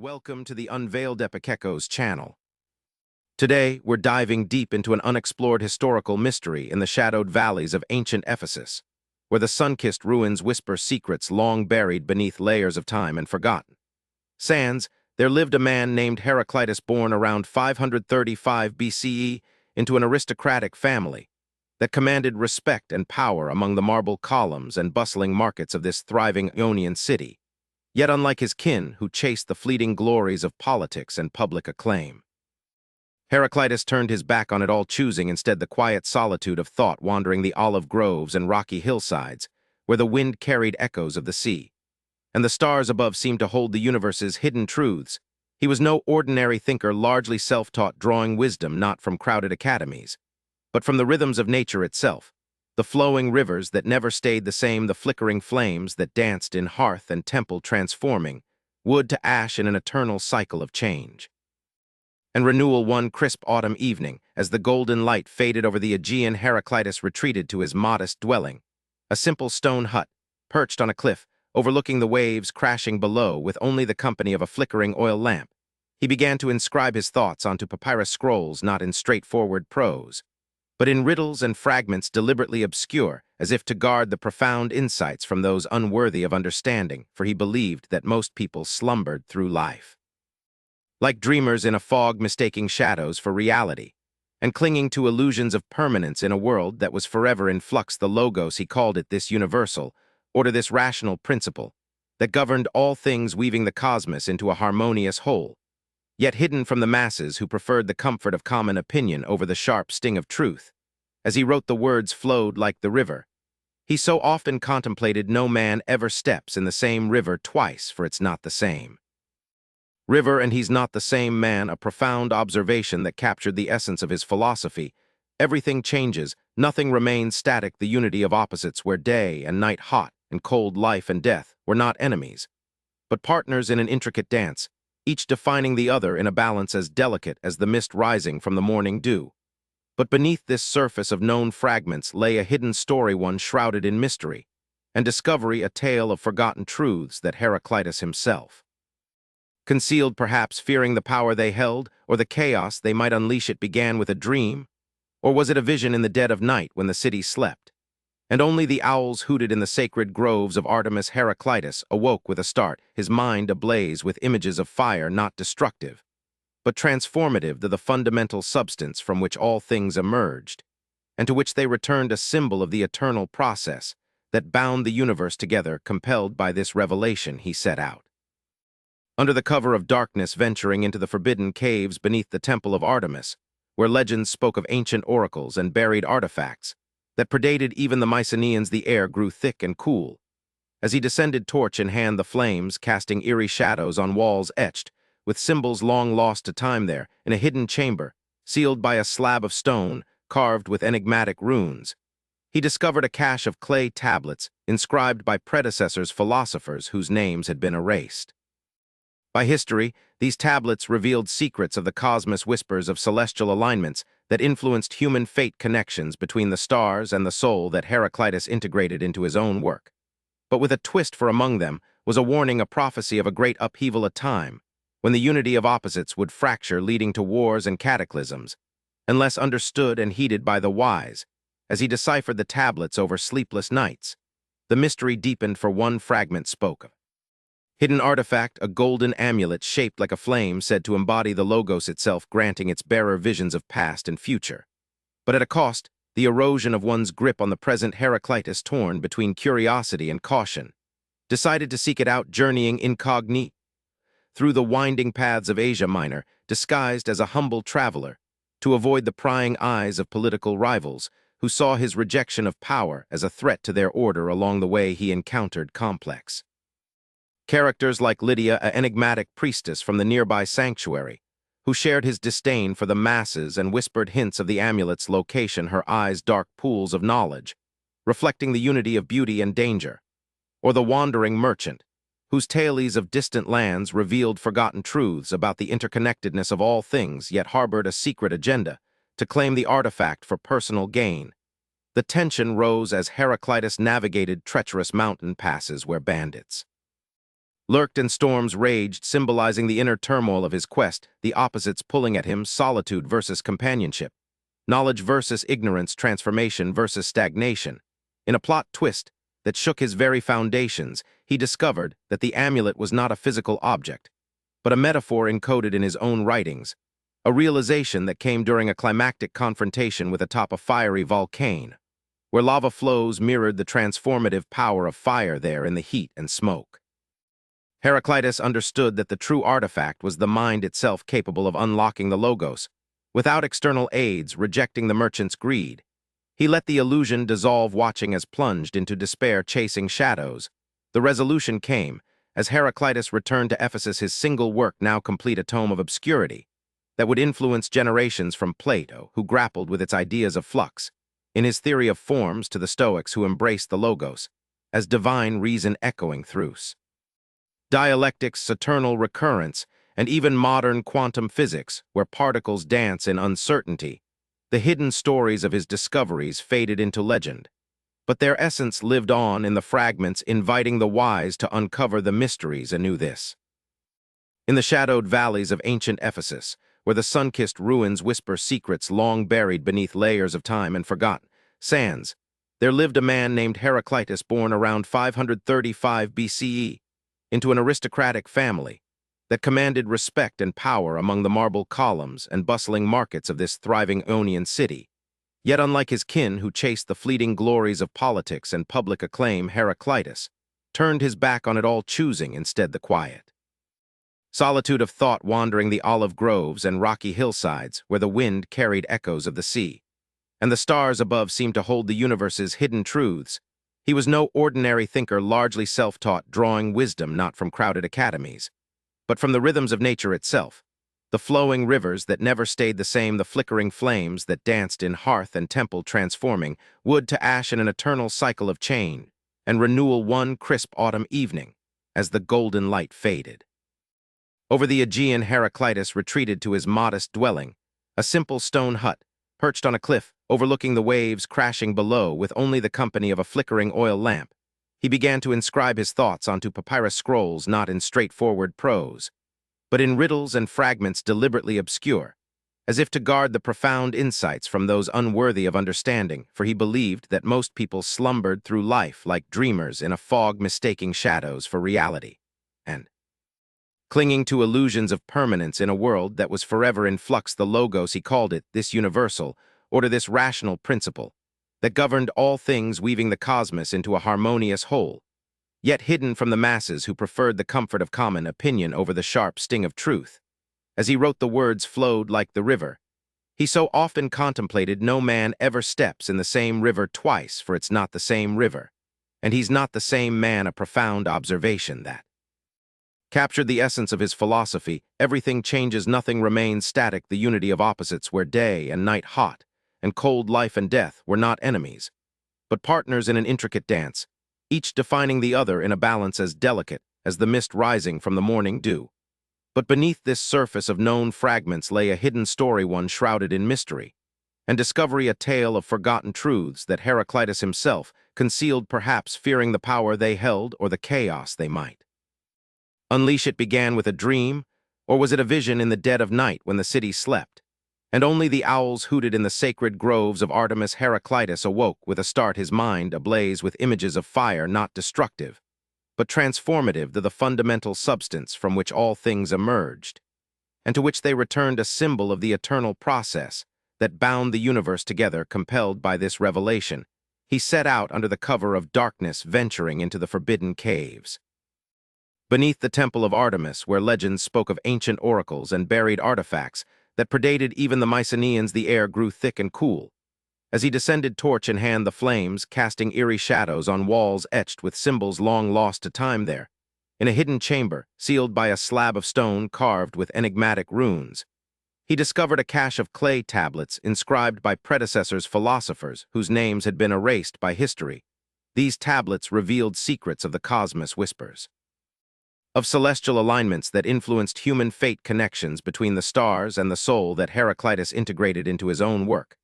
Welcome to the Unveiled Epikeko's channel. Today, we're diving deep into an unexplored historical mystery in the shadowed valleys of ancient Ephesus, where the sun-kissed ruins whisper secrets long buried beneath layers of time and forgotten. Sans, there lived a man named Heraclitus, born around 535 BCE into an aristocratic family that commanded respect and power among the marble columns and bustling markets of this thriving Ionian city. Yet unlike his kin, who chased the fleeting glories of politics and public acclaim, Heraclitus turned his back on it all, choosing instead the quiet solitude of thought, wandering the olive groves and rocky hillsides, where the wind carried echoes of the sea, and the stars above seemed to hold the universe's hidden truths. He was no ordinary thinker, largely self-taught, drawing wisdom not from crowded academies, but from the rhythms of nature itself. The flowing rivers that never stayed the same, the flickering flames that danced in hearth and temple, transforming wood to ash in an eternal cycle of change and renewal. One crisp autumn evening, as the golden light faded over the Aegean, Heraclitus retreated to his modest dwelling, a simple stone hut perched on a cliff, overlooking the waves crashing below with only the company of a flickering oil lamp. He began to inscribe his thoughts onto papyrus scrolls, not in straightforward prose, but in riddles and fragments deliberately obscure, as if to guard the profound insights from those unworthy of understanding, for he believed that most people slumbered through life, like dreamers in a fog, mistaking shadows for reality, and clinging to illusions of permanence in a world that was forever in flux. The logos, he called it, this universal order, this rational principle that governed all things, weaving the cosmos into a harmonious whole, yet hidden from the masses who preferred the comfort of common opinion over the sharp sting of truth. As he wrote, the words flowed like the river he so often contemplated. No man ever steps in the same river twice, for it's not the same river and he's not the same man, a profound observation that captured the essence of his philosophy. Everything changes, nothing remains static, the unity of opposites, where day and night, hot and cold, life and death were not enemies, but partners in an intricate dance, each defining the other in a balance as delicate as the mist rising from the morning dew. But beneath this surface of known fragments lay a hidden story, one shrouded in mystery and discovery, a tale of forgotten truths that Heraclitus himself concealed, perhaps fearing the power they held or the chaos they might unleash. It began with a dream, or was it a vision in the dead of night when the city slept and only the owls hooted in the sacred groves of Artemis? Heraclitus awoke with a start, his mind ablaze with images of fire, not destructive, but transformative to the fundamental substance from which all things emerged, and to which they returned, a symbol of the eternal process that bound the universe together. Compelled by this revelation, he set out, under the cover of darkness, venturing into the forbidden caves beneath the temple of Artemis, where legends spoke of ancient oracles and buried artifacts that predated even the Mycenaeans. The air grew thick and cool as he descended, torch in hand, the flames casting eerie shadows on walls etched with symbols long lost to time. There, in a hidden chamber, sealed by a slab of stone carved with enigmatic runes, he discovered a cache of clay tablets inscribed by predecessors, philosophers whose names had been erased by history. These tablets revealed secrets of the cosmos, whispers of celestial alignments that influenced human fate, connections between the stars and the soul that Heraclitus integrated into his own work. But with a twist, for among them was a warning, a prophecy of a great upheaval, a time when the unity of opposites would fracture, leading to wars and cataclysms, unless understood and heeded by the wise. As he deciphered the tablets over sleepless nights, the mystery deepened, for one fragment spoke of hidden artifact, a golden amulet shaped like a flame, said to embody the logos itself, granting its bearer visions of past and future. But at a cost, the erosion of one's grip on the present. Heraclitus, torn between curiosity and caution, decided to seek it out, journeying incognito through the winding paths of Asia Minor, disguised as a humble traveler, to avoid the prying eyes of political rivals who saw his rejection of power as a threat to their order. Along the way, he encountered complex characters like Lydia, an enigmatic priestess from the nearby sanctuary, who shared his disdain for the masses and whispered hints of the amulet's location, her eyes dark pools of knowledge, reflecting the unity of beauty and danger. Or the wandering merchant, whose tales of distant lands revealed forgotten truths about the interconnectedness of all things, yet harbored a secret agenda to claim the artifact for personal gain. The tension rose as Heraclitus navigated treacherous mountain passes where bandits Lurked and storms raged, symbolizing the inner turmoil of his quest, the opposites pulling at him, solitude versus companionship, knowledge versus ignorance, transformation versus stagnation. In a plot twist that shook his very foundations, he discovered that the amulet was not a physical object, but a metaphor encoded in his own writings, a realization that came during a climactic confrontation with atop a fiery volcano, where lava flows mirrored the transformative power of fire there in the heat and smoke. Heraclitus understood that the true artifact was the mind itself, capable of unlocking the logos. Without external aids, rejecting the merchant's greed, he let the illusion dissolve, watching as plunged into despair, chasing shadows. The resolution came as Heraclitus returned to Ephesus, his single work now complete, a tome of obscurity that would influence generations, from Plato, who grappled with its ideas of flux, in his theory of forms, to the Stoics, who embraced the logos as divine reason echoing through dialectics, eternal recurrence, and even modern quantum physics, where particles dance in uncertainty. The hidden stories of his discoveries faded into legend, but their essence lived on in the fragments, inviting the wise to uncover the mysteries anew. In the shadowed valleys of ancient Ephesus, where the sun-kissed ruins whisper secrets long buried beneath layers of time and forgotten sands, there lived a man named Heraclitus, born around 535 BCE, into an aristocratic family that commanded respect and power among the marble columns and bustling markets of this thriving Ionian city. Yet unlike his kin, who chased the fleeting glories of politics and public acclaim, Heraclitus turned his back on it all, choosing instead the quiet solitude of thought, wandering the olive groves and rocky hillsides where the wind carried echoes of the sea, and the stars above seemed to hold the universe's hidden truths. He was no ordinary thinker, largely self-taught, drawing wisdom not from crowded academies, but from the rhythms of nature itself, the flowing rivers that never stayed the same, the flickering flames that danced in hearth and temple, transforming wood to ash in an eternal cycle of change and renewal, one crisp autumn evening as the golden light faded. Over the Aegean, Heraclitus retreated to his modest dwelling, a simple stone hut, perched on a cliff, overlooking the waves crashing below, with only the company of a flickering oil lamp. He began to inscribe his thoughts onto papyrus scrolls, not in straightforward prose, but in riddles and fragments deliberately obscure, as if to guard the profound insights from those unworthy of understanding, for he believed that most people slumbered through life like dreamers in a fog, mistaking shadows for reality, and clinging to illusions of permanence in a world that was forever in flux. The logos, he called it, this universal order, this rational principle that governed all things, weaving the cosmos into a harmonious whole, yet hidden from the masses who preferred the comfort of common opinion over the sharp sting of truth. As he wrote, the words flowed like the river he so often contemplated. No man ever steps in the same river twice, for it's not the same river, and he's not the same man. A profound observation that captured the essence of his philosophy. Everything changes, nothing remains static. The unity of opposites, where day and night, hot and cold, life and death, were not enemies, but partners in an intricate dance, each defining the other in a balance as delicate as the mist rising from the morning dew. But beneath this surface of known fragments lay a hidden story, one shrouded in mystery and discovery, a tale of forgotten truths that Heraclitus himself concealed, perhaps fearing the power they held or the chaos they might unleash. It began with a dream, or was it a vision in the dead of night when the city slept, and only the owls hooted in the sacred groves of Artemis? Heraclitus awoke with a start, his mind ablaze with images of fire, not destructive, but transformative, the fundamental substance from which all things emerged, and to which they returned, a symbol of the eternal process that bound the universe together. Compelled by this revelation, he set out under the cover of darkness, venturing into the forbidden caves beneath the temple of Artemis, where legends spoke of ancient oracles and buried artifacts that predated even the Mycenaeans. The air grew thick and cool as he descended, torch in hand, the flames casting eerie shadows on walls etched with symbols long lost to time. There, in a hidden chamber, sealed by a slab of stone carved with enigmatic runes, he discovered a cache of clay tablets inscribed by predecessors, philosophers whose names had been erased by history. These tablets revealed secrets of the cosmos, whispers of celestial alignments that influenced human fate, connections between the stars and the soul that Heraclitus integrated into his own work.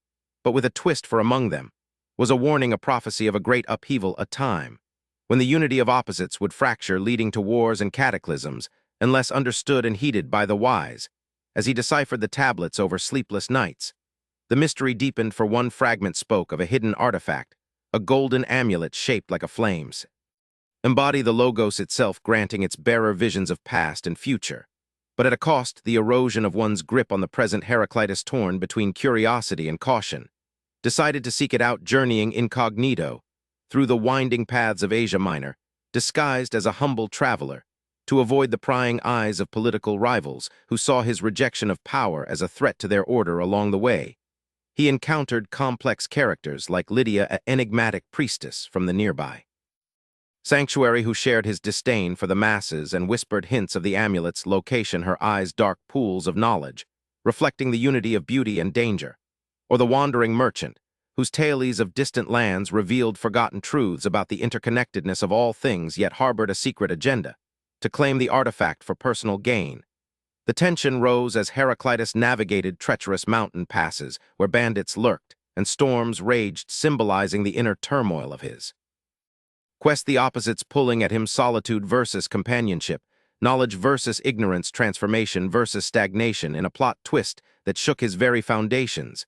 But with a twist, for among them was a warning, a prophecy of a great upheaval, a time when the unity of opposites would fracture, leading to wars and cataclysms, unless understood and heeded by the wise. As he deciphered the tablets over sleepless nights, the mystery deepened, for one fragment spoke of a hidden artifact, a golden amulet shaped like a flames, embody the logos itself, granting its bearer visions of past and future. But at a cost, the erosion of one's grip on the present. Heraclitus, torn between curiosity and caution, decided to seek it out, journeying incognito through the winding paths of Asia Minor, disguised as a humble traveler, to avoid the prying eyes of political rivals who saw his rejection of power as a threat to their order. Along the way, he encountered complex characters like Lydia, an enigmatic priestess from the nearby sanctuary who shared his disdain for the masses and whispered hints of the amulet's location, her eyes dark pools of knowledge, reflecting the unity of beauty and danger. Or the wandering merchant, whose tales of distant lands revealed forgotten truths about the interconnectedness of all things, yet harbored a secret agenda to claim the artifact for personal gain. The tension rose as Heraclitus navigated treacherous mountain passes where bandits lurked and storms raged, symbolizing the inner turmoil of his quest, the opposites pulling at him: solitude versus companionship, knowledge versus ignorance, transformation versus stagnation. In a plot twist that shook his very foundations,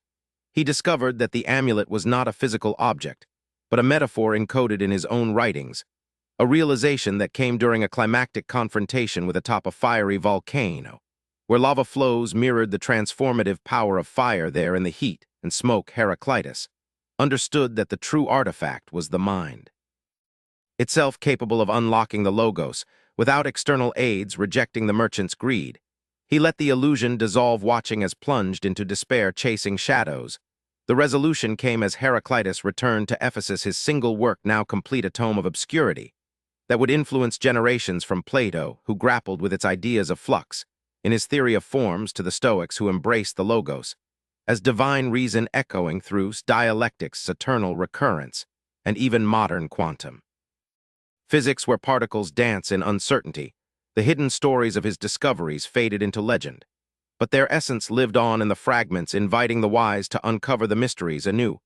he discovered that the amulet was not a physical object, but a metaphor encoded in his own writings, a realization that came during a climactic confrontation with atop a fiery volcano, where lava flows mirrored the transformative power of fire. There, in the heat and smoke, Heraclitus understood that the true artifact was the mind itself, capable of unlocking the logos without external aids. Rejecting the merchant's greed, he let the illusion dissolve, watching as plunged into despair, chasing shadows. The resolution came as Heraclitus returned to Ephesus, his single work now complete, a tome of obscurity that would influence generations, from Plato, who grappled with its ideas of flux in his theory of forms, to the Stoics, who embraced the logos as divine reason echoing through dialectics, eternal recurrence, and even modern quantum physics, where particles dance in uncertainty. The hidden stories of his discoveries faded into legend, but their essence lived on in the fragments, inviting the wise to uncover the mysteries anew.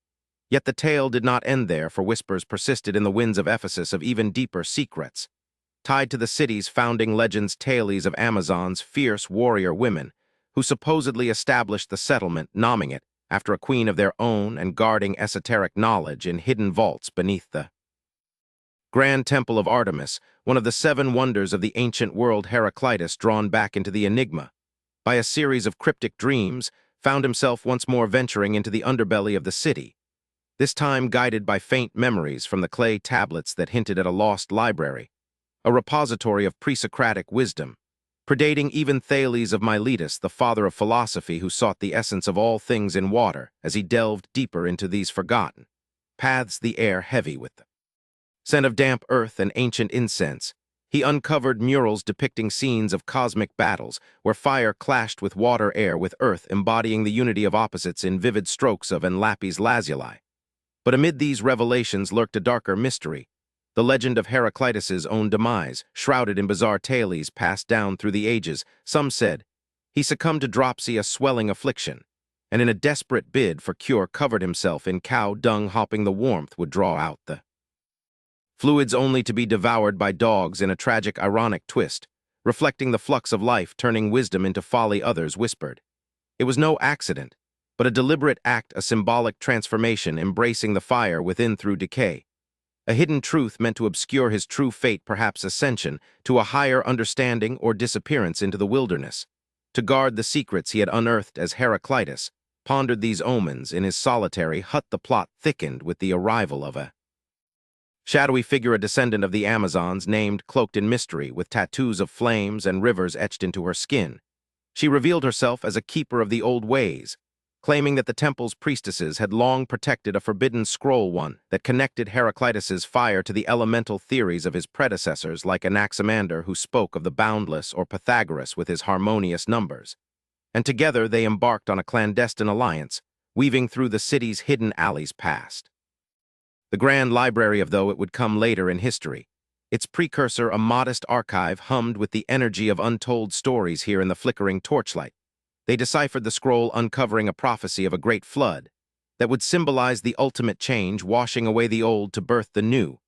Yet the tale did not end there, for whispers persisted in the winds of Ephesus of even deeper secrets, tied to the city's founding legends, tales of Amazons, fierce warrior women, who supposedly established the settlement, naming it after a queen of their own and guarding esoteric knowledge in hidden vaults beneath the Grand Temple of Artemis, one of the 7 wonders of the ancient world. Heraclitus, drawn back into the enigma by a series of cryptic dreams, found himself once more venturing into the underbelly of the city, this time guided by faint memories from the clay tablets that hinted at a lost library, a repository of pre-Socratic wisdom, predating even Thales of Miletus, the father of philosophy, who sought the essence of all things in water. As he delved deeper into these forgotten paths, the air heavy with the scent of damp earth and ancient incense, he uncovered murals depicting scenes of cosmic battles, where fire clashed with water, air with earth, embodying the unity of opposites in vivid strokes of and lapis lazuli. But amid these revelations lurked a darker mystery, the legend of Heraclitus's own demise, shrouded in bizarre tales passed down through the ages. Some said he succumbed to dropsy, a swelling affliction, and in a desperate bid for cure covered himself in cow dung, hoping the warmth would draw out the fluids, only to be devoured by dogs in a tragic, ironic twist, reflecting the flux of life, turning wisdom into folly. Others whispered it was no accident, but a deliberate act, a symbolic transformation, embracing the fire within through decay, a hidden truth meant to obscure his true fate, perhaps ascension to a higher understanding or disappearance into the wilderness, to guard the secrets he had unearthed. As Heraclitus pondered these omens in his solitary hut, the plot thickened with the arrival of a shadowy figure, a descendant of the Amazons, named, cloaked in mystery, with tattoos of flames and rivers etched into her skin. She revealed herself as a keeper of the old ways, claiming that the temple's priestesses had long protected a forbidden scroll, one that connected Heraclitus's fire to the elemental theories of his predecessors, like Anaximander, who spoke of the boundless, or Pythagoras with his harmonious numbers. And together they embarked on a clandestine alliance, weaving through the city's hidden alleys past the grand library of, though it would come later in history, its precursor, a modest archive hummed with the energy of untold stories. Here in the flickering torchlight, they deciphered the scroll, uncovering a prophecy of a great flood that would symbolize the ultimate change, washing away the old to birth the new.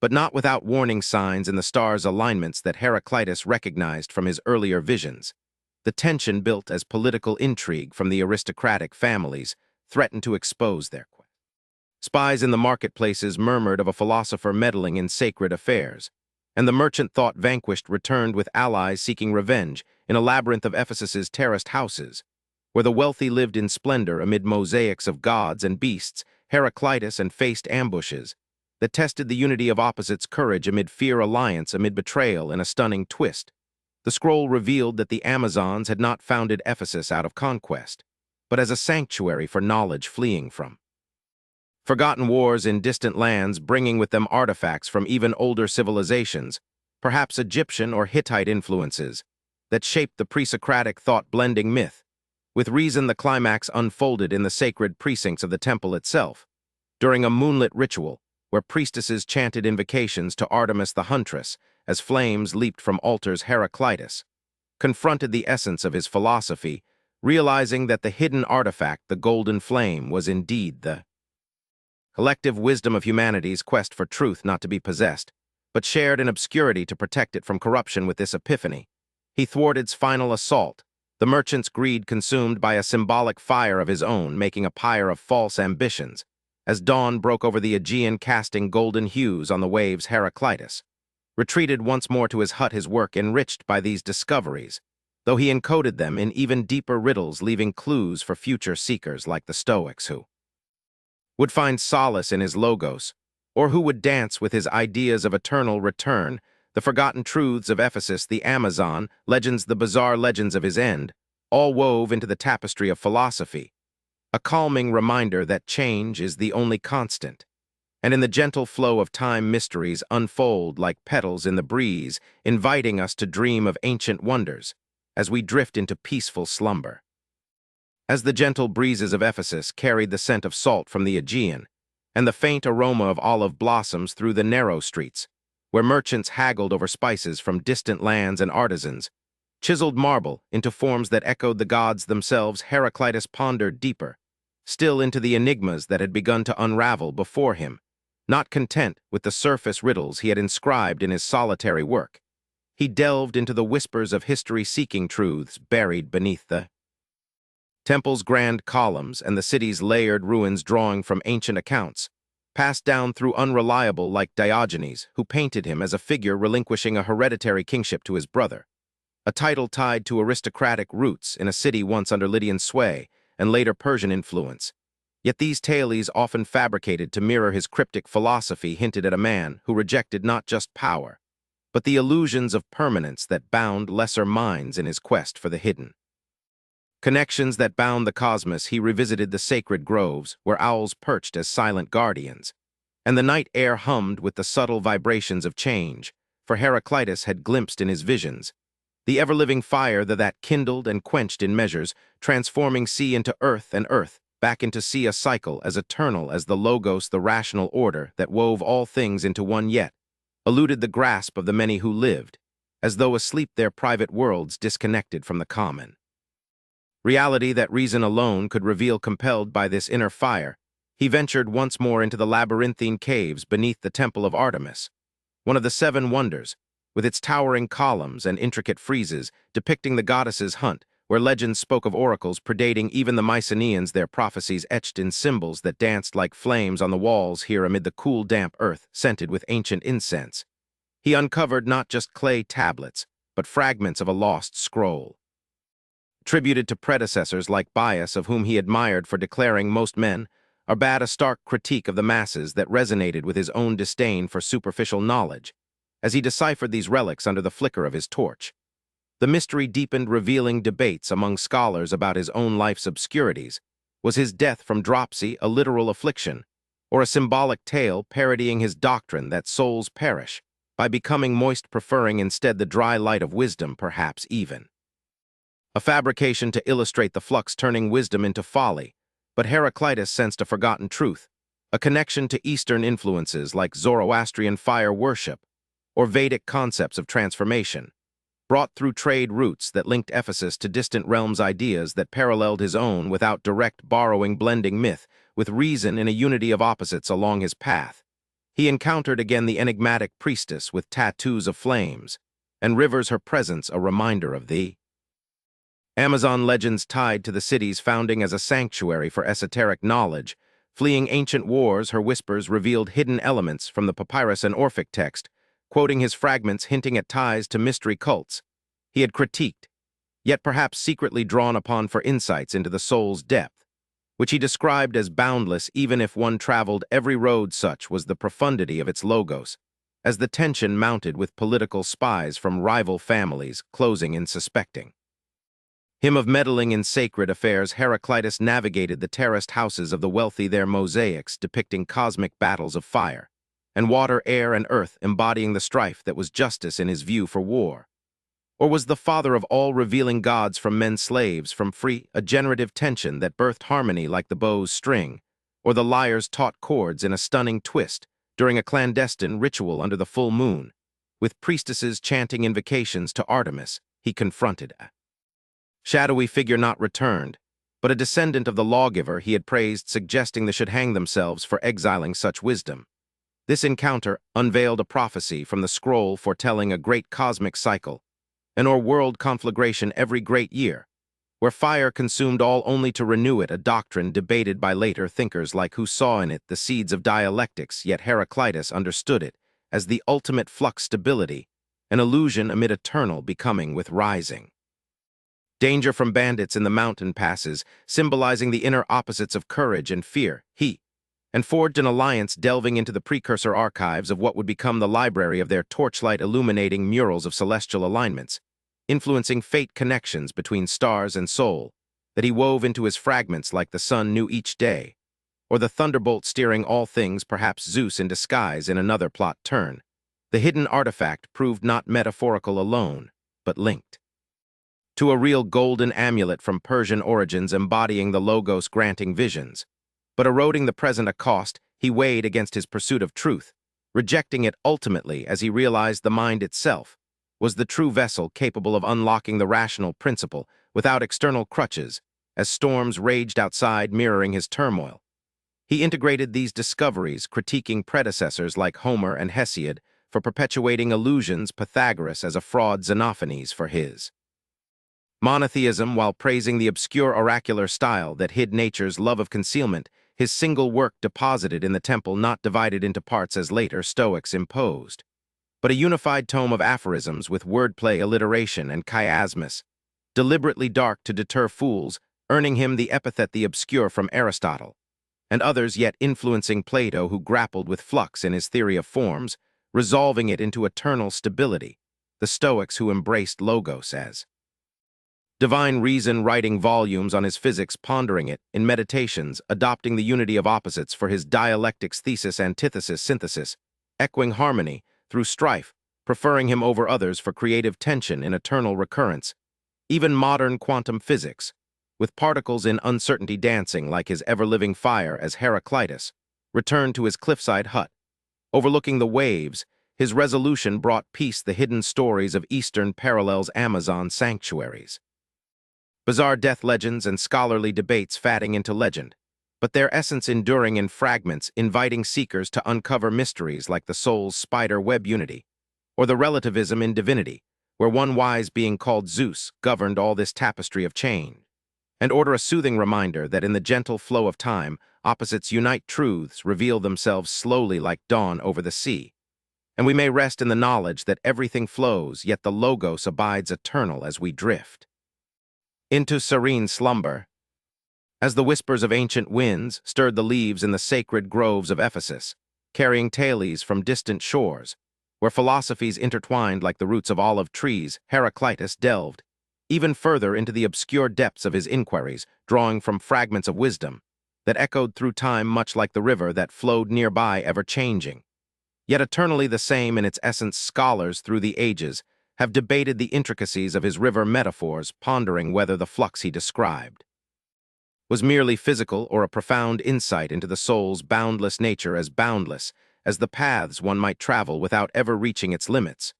but not without warning signs in the stars' alignments that Heraclitus recognized from his earlier visions. The tension built as political intrigue from the aristocratic families threatened to expose their quest. Spies in the marketplaces murmured of a philosopher meddling in sacred affairs, and the merchant thought vanquished returned with allies seeking revenge in a labyrinth of Ephesus's terraced houses. Where the wealthy lived in splendor amid mosaics of gods and beasts, Heraclitus and faced ambushes that tested the unity of opposites' courage amid fear alliance amid betrayal in a stunning twist. The scroll revealed that the Amazons had not founded Ephesus out of conquest, but as a sanctuary for knowledge fleeing from forgotten wars in distant lands, bringing with them artifacts from even older civilizations, perhaps Egyptian or Hittite influences, that shaped the pre-Socratic thought-blending myth. With reason, the climax unfolded in the sacred precincts of the temple itself, during a moonlit ritual where priestesses chanted invocations to Artemis the Huntress as flames leaped from altars. Heraclitus confronted the essence of his philosophy, realizing that the hidden artifact, the golden flame, was indeed the collective wisdom of humanity's quest for truth not to be possessed, but shared in obscurity to protect it from corruption. With this epiphany, he thwarted its final assault, the merchant's greed consumed by a symbolic fire of his own, making a pyre of false ambitions. As dawn broke over the Aegean, casting golden hues on the waves, Heraclitus retreated once more to his hut, his work enriched by these discoveries, though he encoded them in even deeper riddles, leaving clues for future seekers like the Stoics who would find solace in his logos, or who would dance with his ideas of eternal return, the forgotten truths of Ephesus, the Amazon, legends, the bizarre legends of his end, all wove into the tapestry of philosophy, a calming reminder that change is the only constant, and in the gentle flow of time mysteries unfold like petals in the breeze, inviting us to dream of ancient wonders as we drift into peaceful slumber. As the gentle breezes of Ephesus carried the scent of salt from the Aegean, and the faint aroma of olive blossoms through the narrow streets, where merchants haggled over spices from distant lands and artisans, chiseled marble into forms that echoed the gods themselves, Heraclitus pondered deeper, still into the enigmas that had begun to unravel before him. Not content with the surface riddles he had inscribed in his solitary work, he delved into the whispers of history, seeking truths buried beneath the temple's grand columns and the city's layered ruins, drawing from ancient accounts, passed down through unreliable like Diogenes, who painted him as a figure relinquishing a hereditary kingship to his brother, a title tied to aristocratic roots in a city once under Lydian sway and later Persian influence. Yet these tales, often fabricated to mirror his cryptic philosophy, hinted at a man who rejected not just power, but the illusions of permanence that bound lesser minds in his quest for the hidden connections that bound the cosmos. He revisited the sacred groves where owls perched as silent guardians, and the night air hummed with the subtle vibrations of change, for Heraclitus had glimpsed in his visions the ever-living fire that kindled and quenched in measures, transforming sea into earth and earth back into sea, a cycle as eternal as the logos, the rational order that wove all things into one, yet eluded the grasp of the many who lived, as though asleep, their private worlds disconnected from the common reality that reason alone could reveal. Compelled by this inner fire, he ventured once more into the labyrinthine caves beneath the Temple of Artemis, one of the seven wonders, with its towering columns and intricate friezes depicting the goddess's hunt, where legends spoke of oracles predating even the Mycenaeans, their prophecies etched in symbols that danced like flames on the walls. Here, amid the cool, damp earth, scented with ancient incense, he uncovered not just clay tablets, but fragments of a lost scroll, tributed to predecessors like Bias, of whom he admired for declaring most men are bad, a stark critique of the masses that resonated with his own disdain for superficial knowledge. As he deciphered these relics under the flicker of his torch, the mystery deepened, revealing debates among scholars about his own life's obscurities. Was his death from dropsy a literal affliction, or a symbolic tale parodying his doctrine that souls perish by becoming moist, preferring instead the dry light of wisdom, perhaps even a fabrication to illustrate the flux turning wisdom into folly? But Heraclitus sensed a forgotten truth, a connection to Eastern influences like Zoroastrian fire worship or Vedic concepts of transformation, brought through trade routes that linked Ephesus to distant realms, ideas that paralleled his own without direct borrowing, blending myth with reason in a unity of opposites along his path. he encountered again the enigmatic priestess with tattoos of flames, and rivers her presence a reminder of thee. Amazon legends tied to the city's founding as a sanctuary for esoteric knowledge. Fleeing ancient wars, her whispers revealed hidden elements from the papyrus and Orphic text, quoting his fragments hinting at ties to mystery cults he had critiqued, yet perhaps secretly drawn upon for insights into the soul's depth, which he described as boundless even if one traveled every road. Such was the profundity of its logos, as the tension mounted with political spies from rival families closing in suspecting him of meddling in sacred affairs. Heraclitus navigated the terraced houses of the wealthy, their mosaics depicting cosmic battles of fire, and water, air, and earth embodying the strife that was justice in his view for war. Or was the father of all revealing gods from men's slaves, from free, a generative tension that birthed harmony like the bow's string, or the lyre's taut chords in a stunning twist during a clandestine ritual under the full moon, with priestesses chanting invocations to Artemis? He confronted a shadowy figure not returned, but a descendant of the lawgiver he had praised, suggesting they should hang themselves for exiling such wisdom. This encounter unveiled a prophecy from the scroll foretelling a great cosmic cycle, an or-world conflagration every great year, where fire consumed all only to renew it, a doctrine debated by later thinkers like who saw in it the seeds of dialectics, yet Heraclitus understood it as the ultimate flux stability, an illusion amid eternal becoming with rising. Danger from bandits in the mountain passes, symbolizing the inner opposites of courage and fear. He and forged an alliance, delving into the precursor archives of what would become the library of their torchlight illuminating murals of celestial alignments, influencing fate connections between stars and soul that he wove into his fragments like the sun knew each day, or the thunderbolt steering all things, perhaps Zeus in disguise in another plot turn. The hidden artifact proved not metaphorical alone, but linked to a real golden amulet from Persian origins embodying the logos granting visions. But eroding the present at cost, he weighed against his pursuit of truth, rejecting it ultimately as he realized the mind itself was the true vessel capable of unlocking the rational principle without external crutches, as storms raged outside mirroring his turmoil. He integrated these discoveries, critiquing predecessors like Homer and Hesiod for perpetuating illusions, Pythagoras as a fraud, Xenophanes for his monotheism, while praising the obscure oracular style that hid nature's love of concealment, his single work deposited in the temple, not divided into parts as later Stoics imposed, but a unified tome of aphorisms with wordplay, alliteration, and chiasmus, deliberately dark to deter fools, earning him the epithet the obscure from Aristotle, and others yet influencing Plato, who grappled with flux in his theory of forms, resolving it into eternal stability, the Stoics who embraced logos as divine reason, writing volumes on his physics, pondering it in meditations, adopting the unity of opposites for his dialectics, thesis, antithesis, synthesis, echoing harmony through strife, preferring him over others for creative tension in eternal recurrence. Even modern quantum physics, with particles in uncertainty dancing like his ever-living fire as Heraclitus returned to his cliffside hut, overlooking the waves, his resolution brought peace, the hidden stories of Eastern parallels, Amazon sanctuaries. Bizarre death legends and scholarly debates fatting into legend, but their essence enduring in fragments, inviting seekers to uncover mysteries like the soul's spider web unity, or the relativism in divinity, where one wise being called Zeus governed all this tapestry of change, and order, a soothing reminder that in the gentle flow of time, opposites unite, truths reveal themselves slowly like dawn over the sea, and we may rest in the knowledge that everything flows, yet the logos abides eternal as we drift into serene slumber. As the whispers of ancient winds stirred the leaves in the sacred groves of Ephesus, carrying tales from distant shores, where philosophies intertwined like the roots of olive trees, Heraclitus delved even further into the obscure depths of his inquiries, drawing from fragments of wisdom that echoed through time, much like the river that flowed nearby, ever-changing, yet eternally the same in its essence. Scholars through the ages have debated the intricacies of his river metaphors, pondering whether the flux he described was merely physical or a profound insight into the soul's boundless nature, as boundless as the paths one might travel without ever reaching its limits.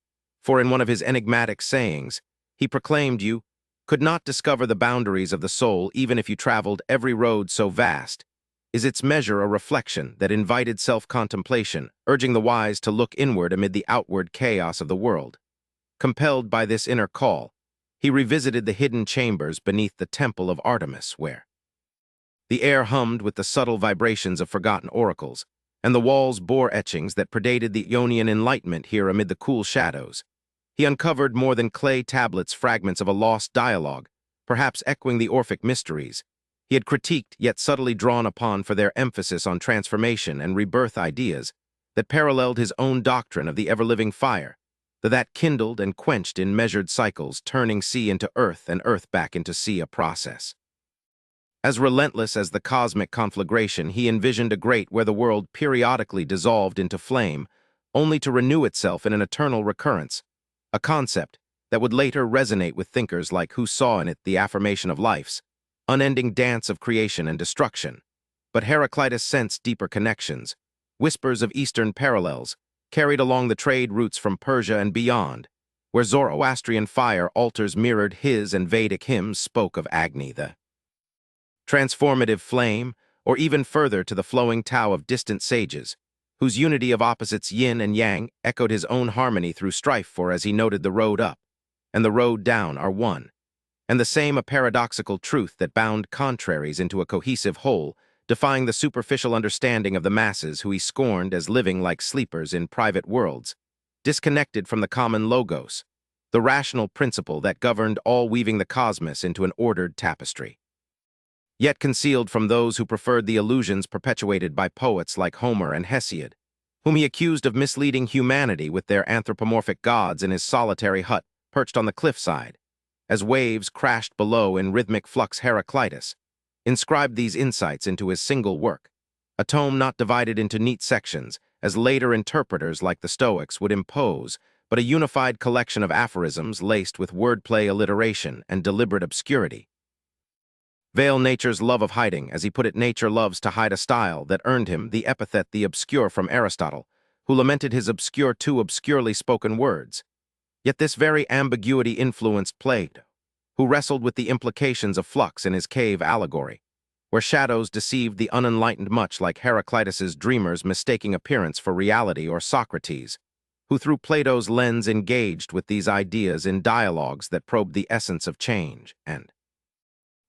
For in one of his enigmatic sayings, he proclaimed you could not discover the boundaries of the soul even if you traveled every road so vast. is its measure a reflection that invited self-contemplation, urging the wise to look inward amid the outward chaos of the world. Compelled by this inner call, he revisited the hidden chambers beneath the temple of Artemis, where the air hummed with the subtle vibrations of forgotten oracles, and the walls bore etchings that predated the Ionian Enlightenment here amid the cool shadows. He uncovered more than clay tablets fragments of a lost dialogue, perhaps echoing the Orphic mysteries. He had critiqued yet subtly drawn upon for their emphasis on transformation and rebirth ideas that paralleled his own doctrine of the ever-living fire, that kindled and quenched in measured cycles, turning sea into earth and earth back into sea, a process as relentless as the cosmic conflagration. He envisioned a great where the world periodically dissolved into flame, only to renew itself in an eternal recurrence, a concept that would later resonate with thinkers like who saw in it the affirmation of life's unending dance of creation and destruction. But Heraclitus sensed deeper connections, whispers of Eastern parallels, carried along the trade routes from Persia and beyond, where Zoroastrian fire altars mirrored his and Vedic hymns spoke of Agni, the transformative flame, or even further to the flowing Tao of distant sages, whose unity of opposites yin and yang echoed his own harmony through strife, for as he noted, the road up and the road down are one, and the same, a paradoxical truth that bound contraries into a cohesive whole, defying the superficial understanding of the masses who he scorned as living like sleepers in private worlds, disconnected from the common logos, the rational principle that governed all, weaving the cosmos into an ordered tapestry. Yet concealed from those who preferred the illusions perpetuated by poets like Homer and Hesiod, whom he accused of misleading humanity with their anthropomorphic gods in his solitary hut perched on the cliffside. As waves crashed below in rhythmic flux, Heraclitus inscribed these insights into his single work, a tome not divided into neat sections, as later interpreters like the Stoics would impose, but a unified collection of aphorisms laced with wordplay, alliteration, and deliberate obscurity. Veil nature's love of hiding, as he put it. Nature loves to hide a style that earned him the epithet the obscure from Aristotle, who lamented his obscure, too obscurely spoken words. Yet this very ambiguity influenced Plato, who wrestled with the implications of flux in his cave allegory, where shadows deceived the unenlightened, much like Heraclitus's dreamers mistaking appearance for reality, or Socrates, who through Plato's lens engaged with these ideas in dialogues that probed the essence of change and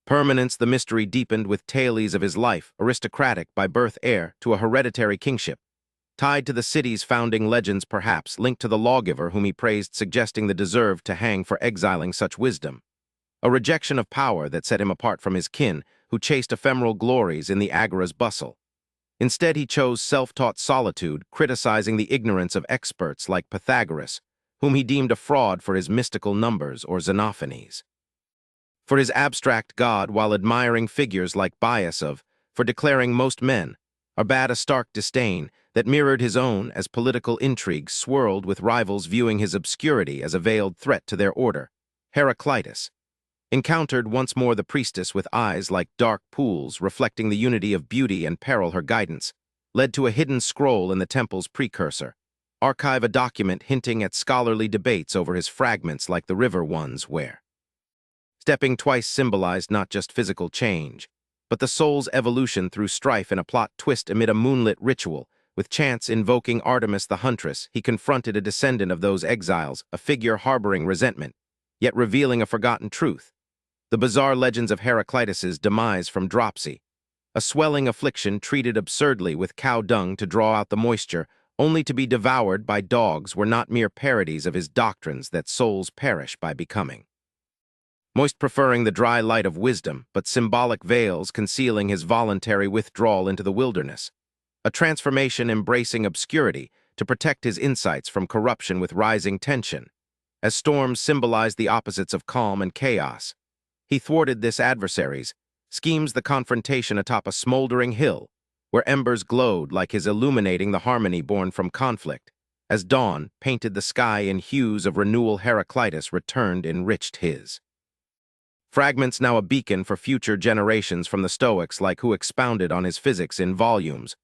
permanence. The mystery deepened with tales of his life, aristocratic by birth, heir to a hereditary kingship, tied to the city's founding legends, perhaps linked to the lawgiver whom he praised, suggesting the deserved to hang for exiling such wisdom. A rejection of power that set him apart from his kin, who chased ephemeral glories in the agora's bustle. Instead, he chose self-taught solitude, criticizing the ignorance of experts like Pythagoras, whom he deemed a fraud for his mystical numbers, or Xenophanes for his abstract God, while admiring figures like Bias for declaring most men are bad, a stark disdain that mirrored his own as political intrigues swirled with rivals viewing his obscurity as a veiled threat to their order. Heraclitus encountered once more the priestess with eyes like dark pools reflecting the unity of beauty and peril. Her guidance led to a hidden scroll in the temple's precursor, archive, a document hinting at scholarly debates over his fragments like the river ones, where stepping twice symbolized not just physical change, but the soul's evolution through strife. In a plot twist amid a moonlit ritual, with chants invoking Artemis the huntress, he confronted a descendant of those exiles, a figure harboring resentment, yet revealing a forgotten truth. The bizarre legends of Heraclitus's demise from dropsy, a swelling affliction treated absurdly with cow dung to draw out the moisture, only to be devoured by dogs, were not mere parodies of his doctrines that souls perish by becoming moist, preferring the dry light of wisdom, but symbolic veils concealing his voluntary withdrawal into the wilderness, a transformation embracing obscurity to protect his insights from corruption with rising tension. As storms symbolized the opposites of calm and chaos, he thwarted this adversaries' schemes, the confrontation atop a smoldering hill, where embers glowed like his, illuminating the harmony born from conflict. As dawn painted the sky in hues of renewal, Heraclitus returned, enriched his fragments, now a beacon for future generations, from the Stoics like who expounded on his physics in volumes,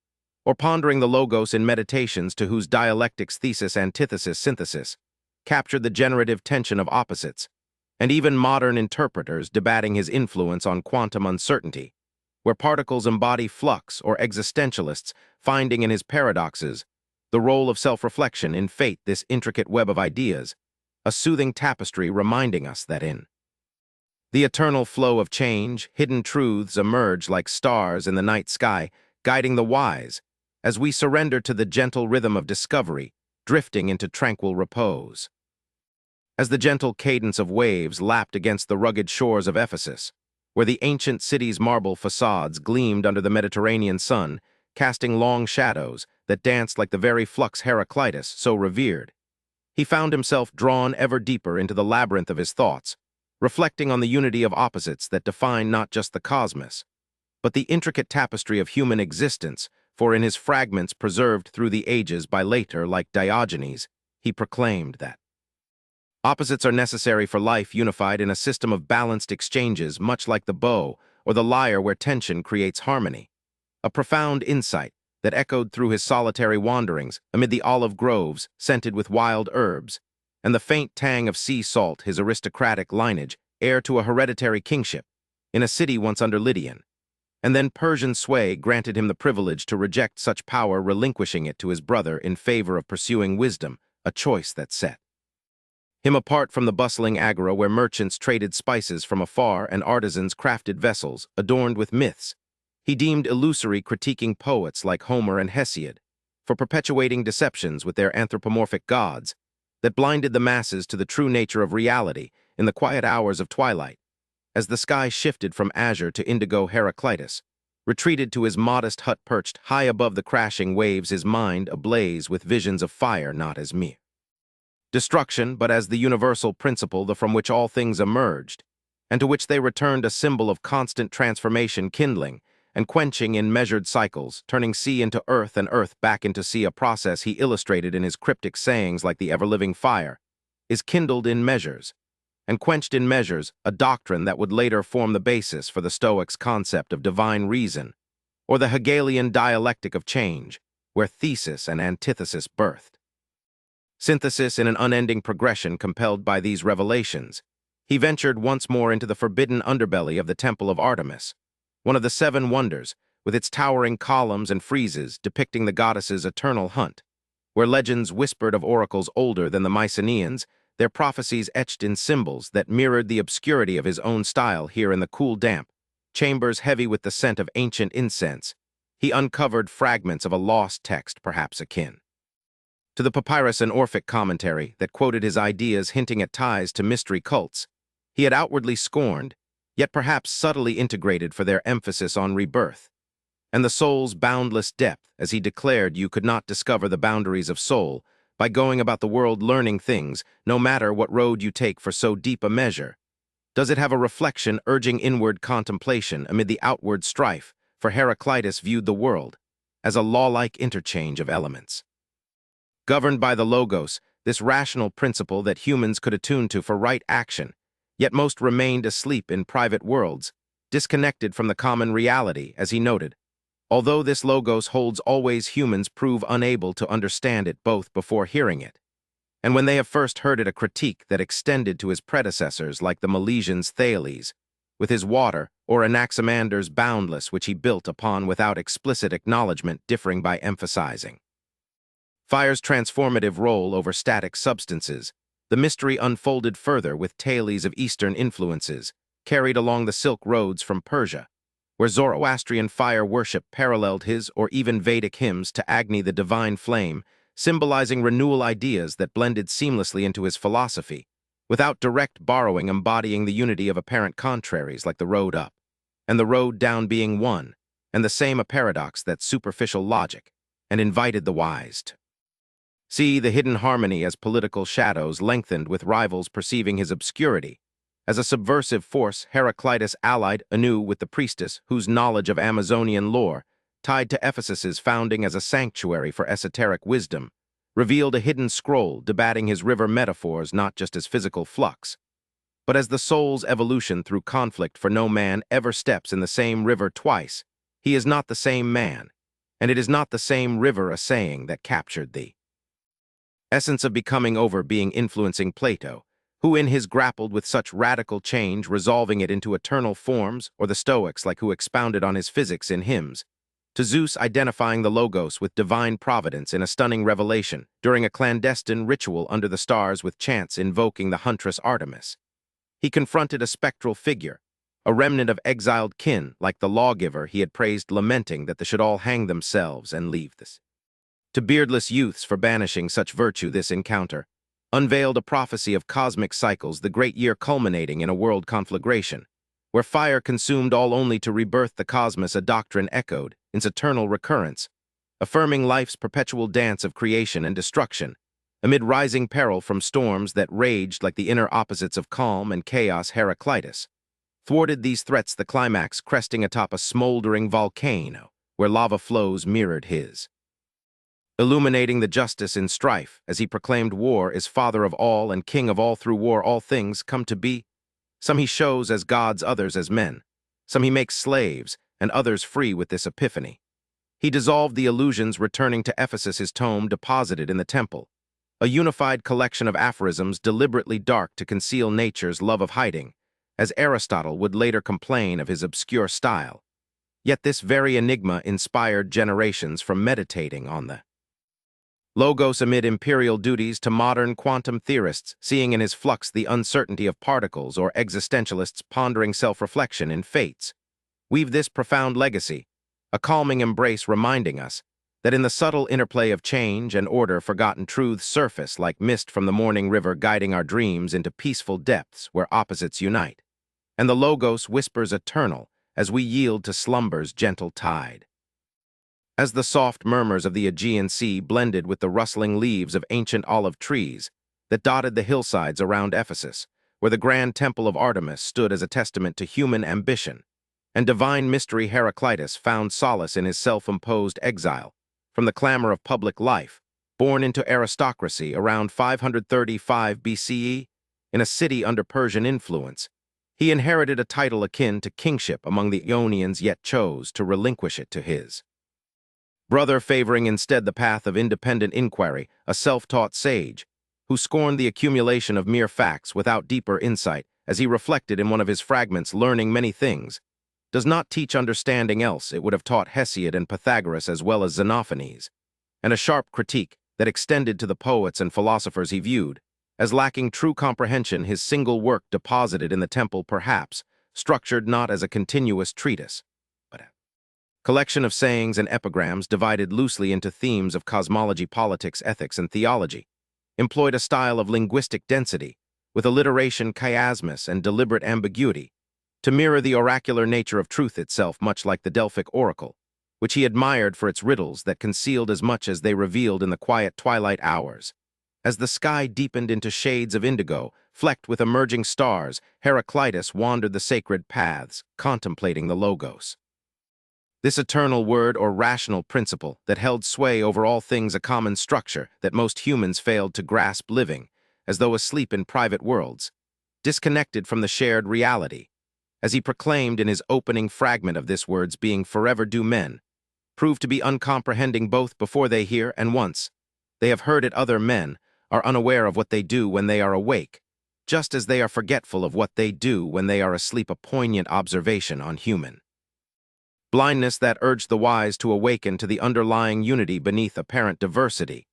or pondering the logos in meditations, to whose dialectics, thesis, antithesis, synthesis captured the generative tension of opposites, and even modern interpreters debating his influence on quantum uncertainty, where particles embody flux, or existentialists finding in his paradoxes the role of self-reflection in fate, this intricate web of ideas, a soothing tapestry reminding us that in the eternal flow of change, hidden truths emerge like stars in the night sky, guiding the wise, as we surrender to the gentle rhythm of discovery, drifting into tranquil repose. As the gentle cadence of waves lapped against the rugged shores of Ephesus, where the ancient city's marble facades gleamed under the Mediterranean sun, casting long shadows that danced like the very flux Heraclitus so revered, he found himself drawn ever deeper into the labyrinth of his thoughts, reflecting on the unity of opposites that define not just the cosmos, but the intricate tapestry of human existence, for in his fragments preserved through the ages by later, like Diogenes, he proclaimed that opposites are necessary for life unified in a system of balanced exchanges, much like the bow or the lyre where tension creates harmony. A profound insight that echoed through his solitary wanderings amid the olive groves scented with wild herbs, and the faint tang of sea salt, his aristocratic lineage, heir to a hereditary kingship, in a city once under Lydian, and then Persian sway granted him the privilege to reject such power, relinquishing it to his brother in favor of pursuing wisdom, a choice that set him apart from the bustling agora where merchants traded spices from afar and artisans crafted vessels adorned with myths. He deemed illusory, critiquing poets like Homer and Hesiod for perpetuating deceptions with their anthropomorphic gods that blinded the masses to the true nature of reality in the quiet hours of twilight. As the sky shifted from azure to indigo, Heraclitus retreated to his modest hut perched high above the crashing waves, his mind ablaze with visions of fire not as mere destruction, but as the universal principle from which all things emerged, and to which they returned, a symbol of constant transformation, kindling and quenching in measured cycles, turning sea into earth and earth back into sea, a process he illustrated in his cryptic sayings like the ever-living fire is kindled in measures and quenched in measures, a doctrine that would later form the basis for the Stoics' concept of divine reason, or the Hegelian dialectic of change, where thesis and antithesis birthed synthesis in an unending progression. Compelled by these revelations, he ventured once more into the forbidden underbelly of the Temple of Artemis, one of the seven wonders, with its towering columns and friezes depicting the goddess's eternal hunt, where legends whispered of oracles older than the Mycenaeans, their prophecies etched in symbols that mirrored the obscurity of his own style. Here in the cool, damp chambers heavy with the scent of ancient incense, he uncovered fragments of a lost text, perhaps akin to the papyrus and Orphic commentary that quoted his ideas, hinting at ties to mystery cults he had outwardly scorned, yet perhaps subtly integrated for their emphasis on rebirth and the soul's boundless depth. As he declared, you could not discover the boundaries of soul by going about the world learning things, no matter what road you take for so deep a measure. Does it have a reflection urging inward contemplation amid the outward strife? For Heraclitus viewed the world as a law-like interchange of elements, governed by the logos, this rational principle that humans could attune to for right action, yet most remained asleep in private worlds, disconnected from the common reality. As he noted, although this logos holds always, humans prove unable to understand it both before hearing it, and when they have first heard it, a critique that extended to his predecessors like the Milesian's Thales, with his water, or Anaximander's boundless, which he built upon without explicit acknowledgement, differing by emphasizing fire's transformative role over static substances. The mystery unfolded further with tales of Eastern influences, carried along the Silk Roads from Persia, where Zoroastrian fire worship paralleled his, or even Vedic hymns to Agni, the divine flame, symbolizing renewal, ideas that blended seamlessly into his philosophy, without direct borrowing, embodying the unity of apparent contraries like the road up and the road down being one and the same, a paradox that superficial logic and invited the wise to see the hidden harmony as political shadows lengthened with rivals perceiving his obscurity. As a subversive force, Heraclitus allied anew with the priestess whose knowledge of Amazonian lore, tied to Ephesus's founding as a sanctuary for esoteric wisdom, revealed a hidden scroll debating his river metaphors not just as physical flux, but as the soul's evolution through conflict. For no man ever steps in the same river twice. He is not the same man, and it is not the same river, a saying that captured the essence of becoming over being, influencing Plato, Who in his grappled with such radical change, resolving it into eternal forms, or the Stoics like who expounded on his physics in hymns, to Zeus identifying the Logos with divine providence in a stunning revelation during a clandestine ritual under the stars with chants invoking the huntress Artemis. He confronted a spectral figure, a remnant of exiled kin like the lawgiver he had praised, lamenting that they should all hang themselves and leave this. To beardless youths for banishing such virtue, this encounter unveiled a prophecy of cosmic cycles, the great year culminating in a world conflagration, where fire consumed all only to rebirth the cosmos, a doctrine echoed in its eternal recurrence, affirming life's perpetual dance of creation and destruction, amid rising peril from storms that raged like the inner opposites of calm and chaos. Heraclitus thwarted these threats, the climax cresting atop a smoldering volcano where lava flows mirrored his, illuminating the justice in strife as he proclaimed war is father of all and king of all. Through war all things come to be. Some he shows as gods, others as men. Some he makes slaves, and others free. With this epiphany, he dissolved the illusions, returning to Ephesus his tome deposited in the temple, a unified collection of aphorisms deliberately dark to conceal nature's love of hiding, as Aristotle would later complain of his obscure style. Yet this very enigma inspired generations from meditating on the Logos amid imperial duties to modern quantum theorists, seeing in his flux the uncertainty of particles, or existentialists pondering self-reflection in fates. Weave this profound legacy, a calming embrace reminding us that in the subtle interplay of change and order, forgotten truths surface like mist from the morning river, guiding our dreams into peaceful depths where opposites unite. And the Logos whispers eternal as we yield to slumber's gentle tide. As the soft murmurs of the Aegean Sea blended with the rustling leaves of ancient olive trees that dotted the hillsides around Ephesus, where the grand temple of Artemis stood as a testament to human ambition and divine mystery, Heraclitus found solace in his self-imposed exile from the clamor of public life. Born into aristocracy around 535 BCE, in a city under Persian influence, he inherited a title akin to kingship among the Ionians, yet chose to relinquish it to his brother, favoring instead the path of independent inquiry, a self-taught sage who scorned the accumulation of mere facts without deeper insight. As he reflected in one of his fragments, learning many things does not teach understanding, else it would have taught Hesiod and Pythagoras as well as Xenophanes, and a sharp critique that extended to the poets and philosophers he viewed as lacking true comprehension. His single work deposited in the temple, perhaps structured not as a continuous treatise, but a collection of sayings and epigrams divided loosely into themes of cosmology, politics, ethics, and theology, employed a style of linguistic density, with alliteration, chiasmus, and deliberate ambiguity, to mirror the oracular nature of truth itself, much like the Delphic oracle, which he admired for its riddles that concealed as much as they revealed in the quiet twilight hours. As the sky deepened into shades of indigo, flecked with emerging stars, Heraclitus wandered the sacred paths, contemplating the Logos, this eternal word or rational principle that held sway over all things, a common structure that most humans failed to grasp, living as though asleep in private worlds, disconnected from the shared reality. As he proclaimed in his opening fragment of this, words being forever do men prove to be uncomprehending both before they hear and once they have heard it. Other men are unaware of what they do when they are awake, just as they are forgetful of what they do when they are asleep, a poignant observation on human blindness that urged the wise to awaken to the underlying unity beneath apparent diversity.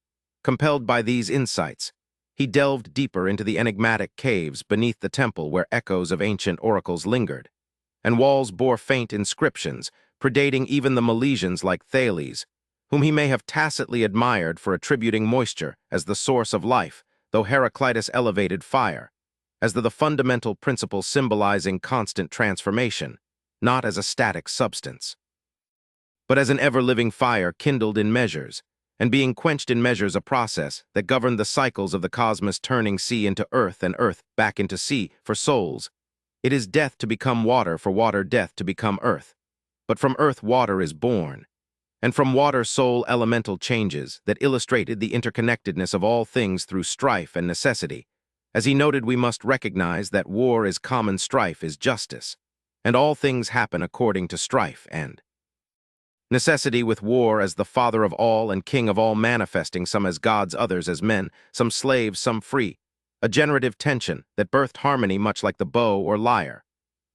Compelled by these insights, he delved deeper into the enigmatic caves beneath the temple, where echoes of ancient oracles lingered, and walls bore faint inscriptions, predating even the Milesians like Thales, whom he may have tacitly admired for attributing moisture as the source of life, though Heraclitus elevated fire as the fundamental principle symbolizing constant transformation, not as a static substance, but as an ever-living fire kindled in measures, and being quenched in measures, a process that governed the cycles of the cosmos, turning sea into earth and earth back into sea. For souls, it is death to become water, for water death to become earth. But from earth water is born, and from water soul elemental changes that illustrated the interconnectedness of all things through strife and necessity. As he noted, we must recognize that war is common, strife is justice, and all things happen according to strife and necessity, with war as the father of all and king of all, manifesting some as gods, others as men, some slaves, some free. a generative tension that birthed harmony much like the bow or lyre,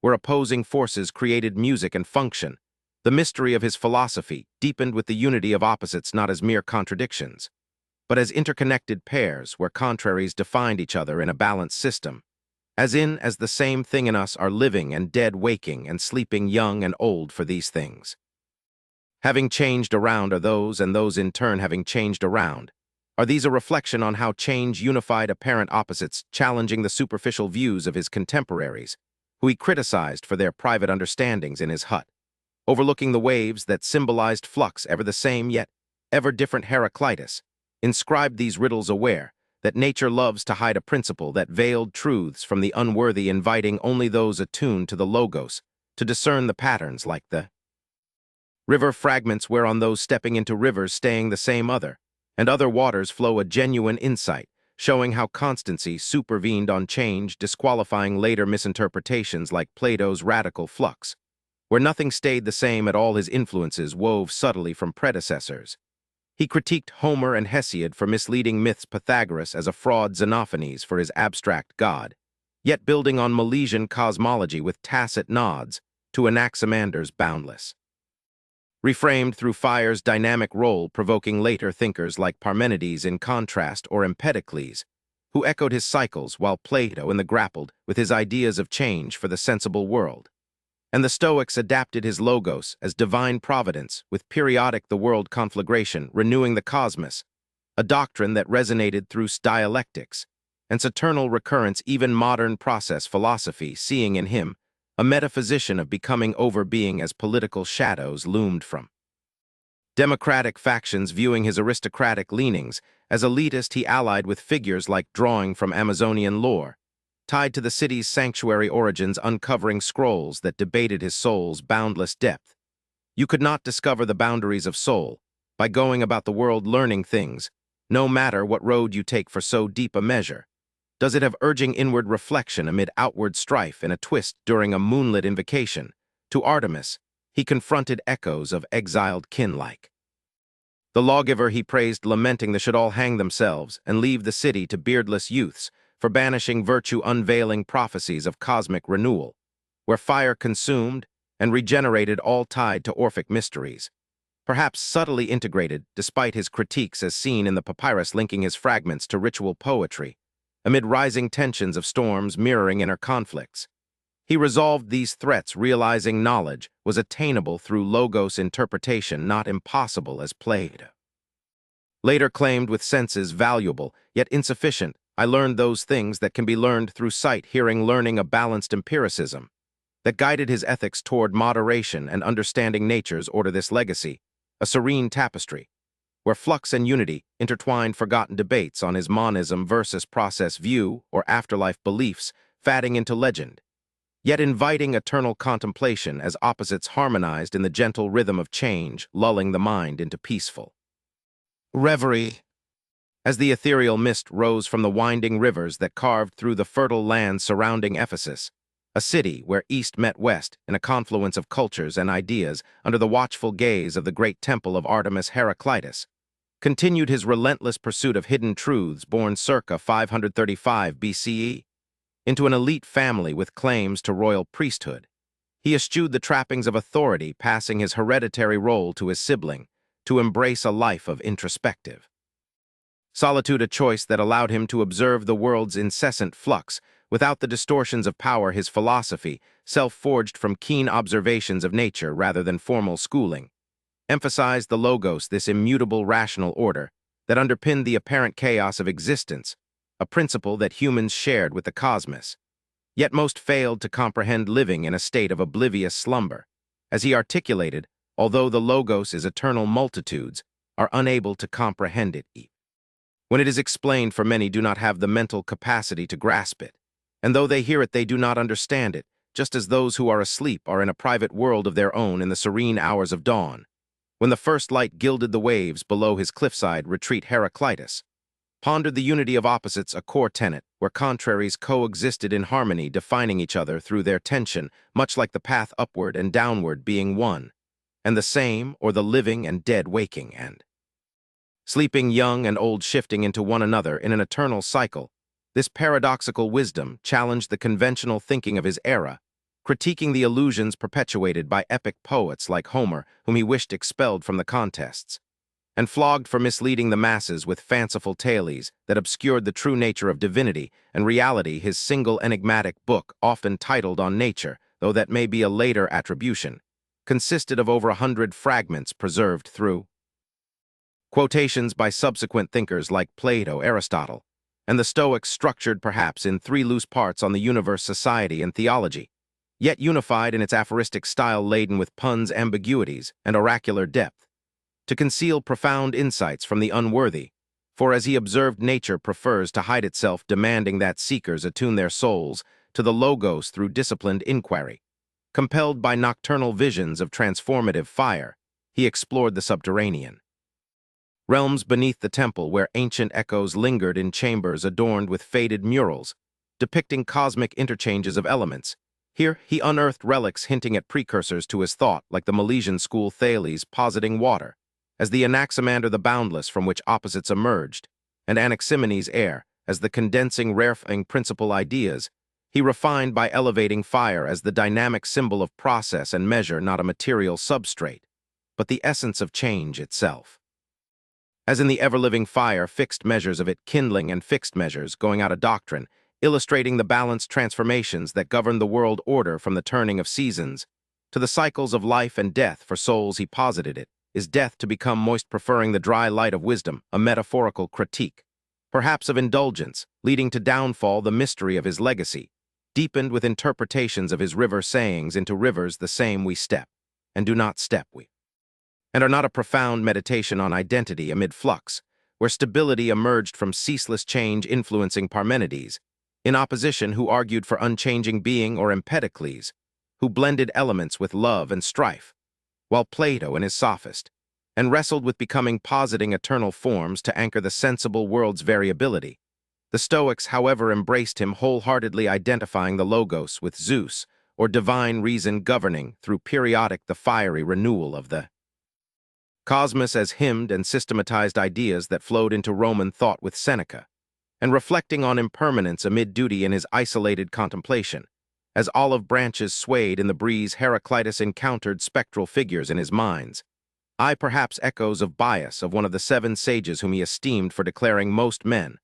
where opposing forces created music and function. The mystery of his philosophy deepened with the unity of opposites not as mere contradictions, but as interconnected pairs where contraries defined each other in a balanced system, as the same thing in us are living and dead waking and sleeping young and old for these things. Having changed around are those, and those in turn having changed around. Are these a reflection on how change unified apparent opposites, challenging the superficial views of his contemporaries, who he criticized for their private understandings in his hut? Overlooking the waves that symbolized flux, ever the same yet ever different Heraclitus inscribed these riddles, aware that nature loves to hide a principle that veiled truths from the unworthy, inviting only those attuned to the logos to discern the patterns, like the river fragments whereon those stepping into rivers staying the same other, and other waters flow, a genuine insight, showing how constancy supervened on change, disqualifying later misinterpretations like Plato's radical flux, where nothing stayed the same at all. His influences wove subtly from predecessors. He critiqued Homer and Hesiod for misleading myths, Pythagoras as a fraud, Xenophanes for his abstract god, yet building on Milesian cosmology with tacit nods to Anaximander's boundless. Reframed through fire's dynamic role, provoking later thinkers like Parmenides in contrast, or Empedocles, who echoed his cycles, while Plato in the grappled with his ideas of change for the sensible world. And the Stoics adapted his logos as divine providence, with periodic the world conflagration, renewing the cosmos, a doctrine that resonated through dialectics and eternal recurrence. Even modern process philosophy seeing in him a metaphysician of becoming over being, as political shadows loomed from democratic factions viewing his aristocratic leanings. As elitist, he allied with figures like drawing from Amazonian lore, tied to the city's sanctuary origins, uncovering scrolls that debated his soul's boundless depth. You could not discover the boundaries of soul by going about the world learning things, no matter what road you take, for so deep a measure does it have urging inward reflection amid outward strife. In a twist during a moonlit invocation to Artemis, he confronted echoes of exiled kin like the lawgiver he praised, lamenting they should all hang themselves and leave the city to beardless youths for banishing virtue, unveiling prophecies of cosmic renewal, where fire consumed and regenerated, all tied to Orphic mysteries, perhaps subtly integrated despite his critiques, as seen in the papyrus linking his fragments to ritual poetry, amid rising tensions of storms mirroring inner conflicts. He resolved these threats, realizing knowledge was attainable through logos interpretation, not impossible as Plato later claimed, with senses valuable yet insufficient. I learned those things that can be learned through sight, hearing, learning, a balanced empiricism that guided his ethics toward moderation and understanding nature's order. This legacy, a serene tapestry, where flux and unity intertwined forgotten debates on his monism versus process view or afterlife beliefs, fading into legend, yet inviting eternal contemplation as opposites harmonized in the gentle rhythm of change, lulling the mind into peaceful reverie. As the ethereal mist rose from the winding rivers that carved through the fertile land surrounding Ephesus, a city where east met west in a confluence of cultures and ideas under the watchful gaze of the great temple of Artemis, Heraclitus continued his relentless pursuit of hidden truths. Born circa 535 BCE, into an elite family with claims to royal priesthood, he eschewed the trappings of authority, passing his hereditary role to his sibling to embrace a life of introspective solitude, a choice that allowed him to observe the world's incessant flux without the distortions of power. His philosophy, self-forged from keen observations of nature rather than formal schooling, emphasized the logos, this immutable rational order that underpinned the apparent chaos of existence, a principle that humans shared with the cosmos, yet most failed to comprehend, living in a state of oblivious slumber. As he articulated, although the logos is eternal, multitudes are unable to comprehend it. When it is explained, for many do not have the mental capacity to grasp it, and though they hear it, they do not understand it, just as those who are asleep are in a private world of their own in the serene hours of dawn. When the first light gilded the waves below his cliffside retreat, Heraclitus pondered the unity of opposites, a core tenet where contraries coexisted in harmony, defining each other through their tension, much like the path upward and downward being one and the same, or the living and dead waking and sleeping, young and old shifting into one another in an eternal cycle. This paradoxical wisdom challenged the conventional thinking of his era, critiquing the illusions perpetuated by epic poets like Homer, whom he wished expelled from the contests, and flogged for misleading the masses with fanciful tales that obscured the true nature of divinity and reality. His single enigmatic book, often titled On Nature, though that may be a later attribution, consisted of over 100 fragments preserved through quotations by subsequent thinkers like Plato, Aristotle, and the Stoics, structured perhaps in 3 loose parts on the universe, society, and theology, yet unified in its aphoristic style laden with puns, ambiguities, and oracular depth, to conceal profound insights from the unworthy, for as he observed, nature prefers to hide itself, demanding that seekers attune their souls to the logos through disciplined inquiry. Compelled by nocturnal visions of transformative fire, he explored the subterranean realms beneath the temple, where ancient echoes lingered in chambers adorned with faded murals, depicting cosmic interchanges of elements. Here, he unearthed relics hinting at precursors to his thought, like the Milesian school Thales positing water as the Anaximander, the boundless, from which opposites emerged, and Anaximenes' air as the condensing, rarefining principal ideas. He refined by elevating fire as the dynamic symbol of process and measure, not a material substrate, but the essence of change itself. As in the ever-living fire, fixed measures of it kindling and fixed measures going out, a doctrine illustrating the balanced transformations that govern the world order, from the turning of seasons to the cycles of life and death. For souls, he posited it, is death to become moist, preferring the dry light of wisdom, a metaphorical critique, perhaps of indulgence, leading to downfall. The mystery of his legacy, deepened with interpretations of his river sayings into rivers the same we step, and do not step we, and are not, a profound meditation on identity amid flux, where stability emerged from ceaseless change, influencing Parmenides, in opposition, who argued for unchanging being, or Empedocles, who blended elements with love and strife, while Plato and his sophist, and wrestled with becoming, positing eternal forms to anchor the sensible world's variability. The Stoics, however, embraced him wholeheartedly, identifying the logos with Zeus, or divine reason, governing through periodic the fiery renewal of the cosmos, as hymned and systematized ideas that flowed into Roman thought with Seneca, and reflecting on impermanence amid duty in his isolated contemplation. As olive branches swayed in the breeze, Heraclitus encountered spectral figures in his mind's eye, perhaps echoes of Bias, of one of the 7 sages whom he esteemed for declaring most men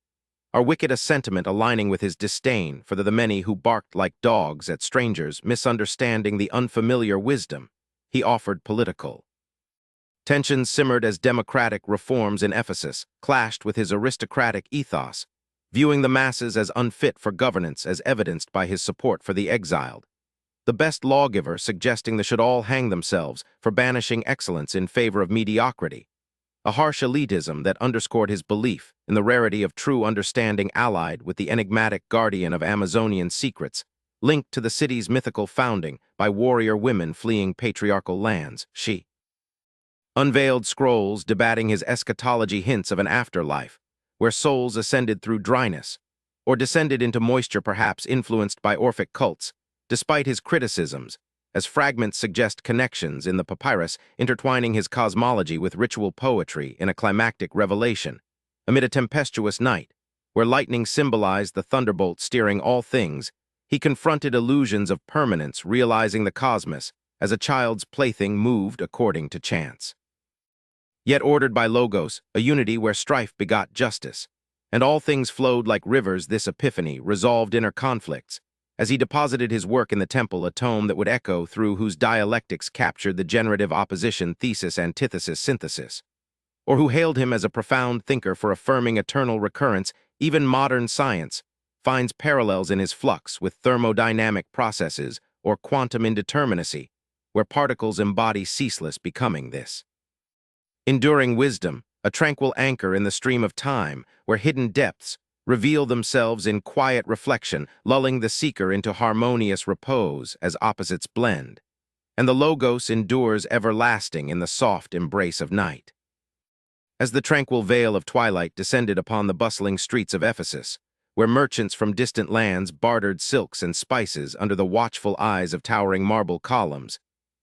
are wicked, a sentiment aligning with his disdain for the many who barked like dogs at strangers, misunderstanding the unfamiliar wisdom he offered. Political tensions simmered as democratic reforms in Ephesus clashed with his aristocratic ethos, viewing the masses as unfit for governance, as evidenced by his support for the exiled, the best lawgiver, suggesting they should all hang themselves for banishing excellence in favor of mediocrity, a harsh elitism that underscored his belief in the rarity of true understanding, allied with the enigmatic guardian of Amazonian secrets, linked to the city's mythical founding by warrior women fleeing patriarchal lands. She unveiled scrolls debating his eschatology, hints of an afterlife, where souls ascended through dryness, or descended into moisture, perhaps influenced by Orphic cults, despite his criticisms, as fragments suggest connections in the papyrus, intertwining his cosmology with ritual poetry in a climactic revelation. Amid a tempestuous night, where lightning symbolized the thunderbolt steering all things, he confronted illusions of permanence, realizing the cosmos as a child's plaything moved according to chance, yet ordered by logos, a unity where strife begot justice, and all things flowed like rivers. This epiphany resolved inner conflicts, as he deposited his work in the temple, a tome that would echo through, whose dialectics captured the generative opposition, thesis, antithesis, synthesis, or who hailed him as a profound thinker for affirming eternal recurrence. Even modern science finds parallels in his flux with thermodynamic processes or quantum indeterminacy, where particles embody ceaseless becoming. This enduring wisdom, a tranquil anchor in the stream of time, where hidden depths reveal themselves in quiet reflection, lulling the seeker into harmonious repose as opposites blend, and the logos endures everlasting in the soft embrace of night. As the tranquil veil of twilight descended upon the bustling streets of Ephesus, where merchants from distant lands bartered silks and spices under the watchful eyes of towering marble columns,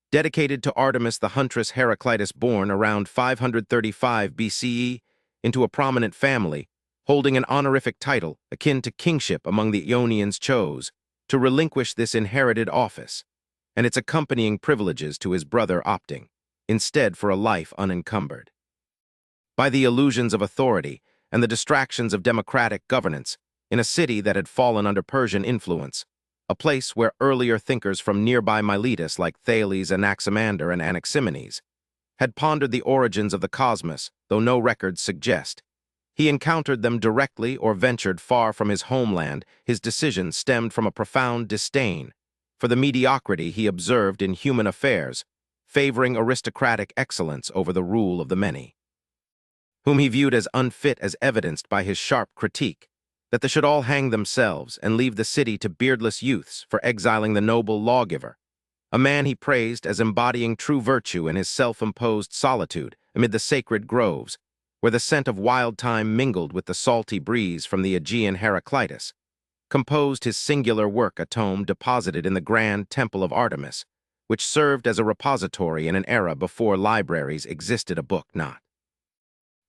dedicated to Artemis the huntress, Heraclitus, born around 535 BCE into a prominent family, holding an honorific title akin to kingship among the Ionians, chose to relinquish this inherited office and its accompanying privileges to his brother, opting instead for a life unencumbered by the illusions of authority and the distractions of democratic governance in a city that had fallen under Persian influence, a place where earlier thinkers from nearby Miletus like Thales, Anaximander, and Anaximenes had pondered the origins of the cosmos, though no records suggest he encountered them directly or ventured far from his homeland. His decision stemmed from a profound disdain for the mediocrity he observed in human affairs, favoring aristocratic excellence over the rule of the many, whom he viewed as unfit, as evidenced by his sharp critique that they should all hang themselves and leave the city to beardless youths for exiling the noble lawgiver, a man he praised as embodying true virtue in his self-imposed solitude amid the sacred groves, where the scent of wild thyme mingled with the salty breeze from the Aegean. Heraclitus composed his singular work, a tome deposited in the grand temple of Artemis, which served as a repository in an era before libraries existed, a book not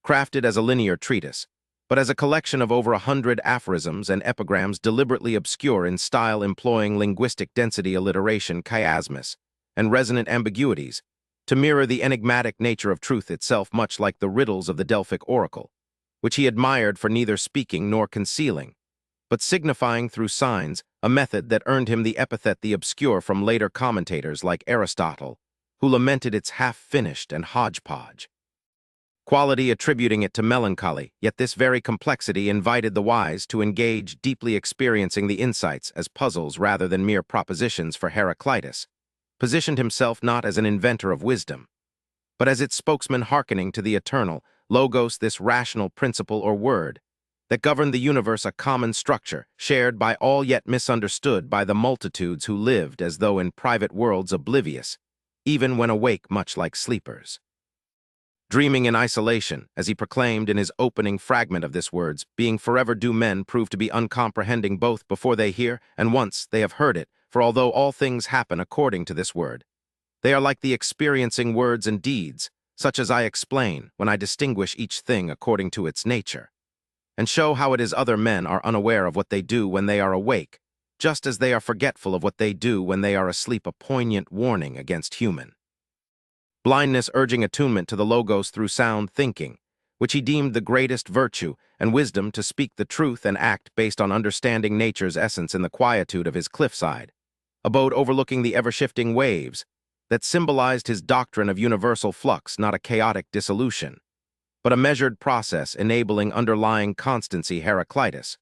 crafted as a linear treatise, but as a collection of over 100 aphorisms and epigrams deliberately obscure in style, employing linguistic density, alliteration, chiasmus, and resonant ambiguities to mirror the enigmatic nature of truth itself, much like the riddles of the Delphic oracle, which he admired for neither speaking nor concealing, but signifying through signs, a method that earned him the epithet the obscure from later commentators like Aristotle, who lamented its half-finished and hodgepodge quality, attributing it to melancholy. Yet this very complexity invited the wise to engage, deeply experiencing the insights as puzzles rather than mere propositions. For Heraclitus positioned himself not as an inventor of wisdom, but as its spokesman, hearkening to the eternal logos, this rational principle or word that governed the universe, a common structure shared by all yet misunderstood by the multitudes who lived as though in private worlds, oblivious, even when awake, much like sleepers, dreaming in isolation. As he proclaimed in his opening fragment of this words, being forever do men prove to be uncomprehending both before they hear and once they have heard it, for although all things happen according to this word, they are like the experiencing words and deeds, such as I explain when I distinguish each thing according to its nature, and show how it is other men are unaware of what they do when they are awake, just as they are forgetful of what they do when they are asleep, a poignant warning against human blindness, urging attunement to the logos through sound thinking, which he deemed the greatest virtue, and wisdom to speak the truth and act based on understanding nature's essence in the quietude of his cliffside abode overlooking the ever-shifting waves that symbolized his doctrine of universal flux, not a chaotic dissolution, but a measured process enabling underlying constancy. Heraclitus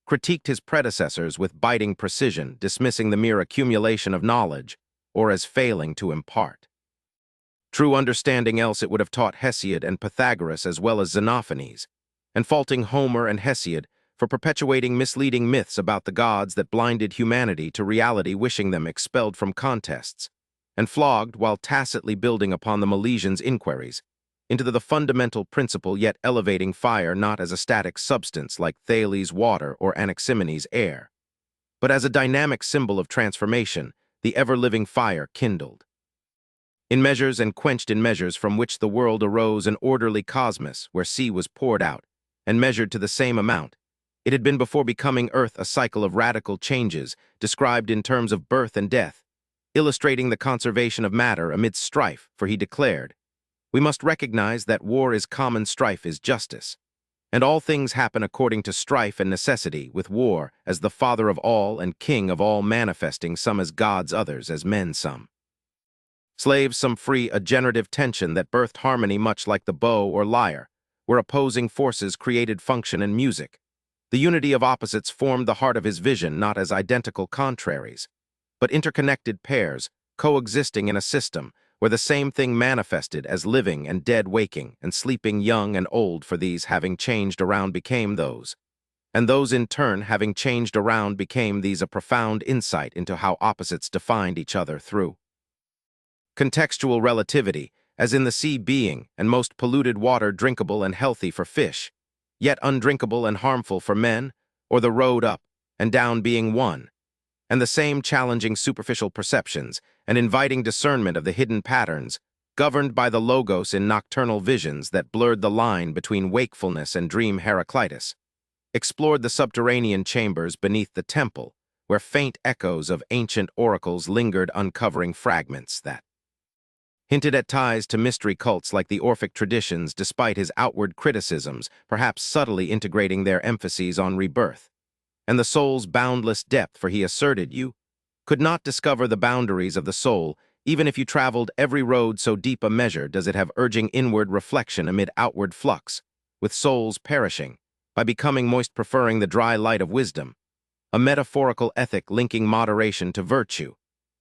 critiqued his predecessors with biting precision, dismissing the mere accumulation of knowledge or as failing to impart true understanding, else it would have taught Hesiod and Pythagoras as well as Xenophanes, and faulting Homer and Hesiod for perpetuating misleading myths about the gods that blinded humanity to reality, wishing them expelled from contests, and flogged while tacitly building upon the Milesians' inquiries into the fundamental principle, yet elevating fire not as a static substance like Thales' water or Anaximenes' air, but as a dynamic symbol of transformation, the ever-living fire kindled in measures and quenched in measures, from which the world arose, an orderly cosmos where sea was poured out and measured to the same amount. It had been before becoming earth, a cycle of radical changes described in terms of birth and death, illustrating the conservation of matter amidst strife, for he declared, we must recognize that war is common, strife is justice, and all things happen according to strife and necessity, with war as the father of all and king of all, manifesting some as gods, others as men, some slaves, some free, a generative tension that birthed harmony, much like the bow or lyre, where opposing forces created function and music. The unity of opposites formed the heart of his vision, not as identical contraries, but interconnected pairs, coexisting in a system where the same thing manifested as living and dead, waking and sleeping, young and old, for these having changed around became those, and those in turn having changed around became these, a profound insight into how opposites defined each other through contextual relativity, as in the sea being and most polluted water drinkable and healthy for fish, yet undrinkable and harmful for men, or the road up and down being one, and the same challenging superficial perceptions and inviting discernment of the hidden patterns, governed by the logos in nocturnal visions that blurred the line between wakefulness and dream. Heraclitus explored the subterranean chambers beneath the temple, where faint echoes of ancient oracles lingered, uncovering fragments that hinted at ties to mystery cults like the Orphic traditions, despite his outward criticisms, perhaps subtly integrating their emphases on rebirth. And the soul's boundless depth, for he asserted you could not discover the boundaries of the soul, even if you traveled every road so deep a measure does it have urging inward reflection amid outward flux, with souls perishing, by becoming moist preferring the dry light of wisdom, a metaphorical ethic linking moderation to virtue,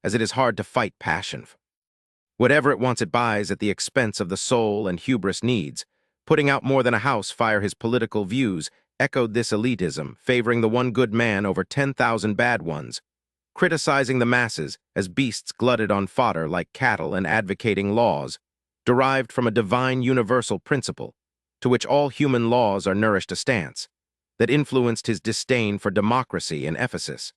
as it is hard to fight passion. Whatever it wants it buys at the expense of the soul and hubris needs, putting out more than a house fire his political views, echoed this elitism, favoring the one good man over 10,000 bad ones, criticizing the masses as beasts glutted on fodder like cattle and advocating laws, derived from a divine universal principle, to which all human laws are nourished a stance, that influenced his disdain for democracy in Ephesus,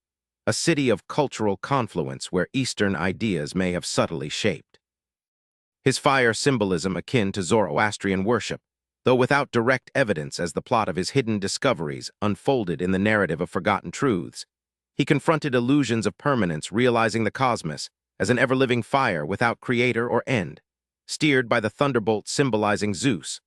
a city of cultural confluence where Eastern ideas may have subtly shaped his fire symbolism akin to Zoroastrian worship, though without direct evidence as the plot of his hidden discoveries unfolded in the narrative of forgotten truths. He confronted illusions of permanence, realizing the cosmos as an ever-living fire without creator or end, steered by the thunderbolt symbolizing Zeus,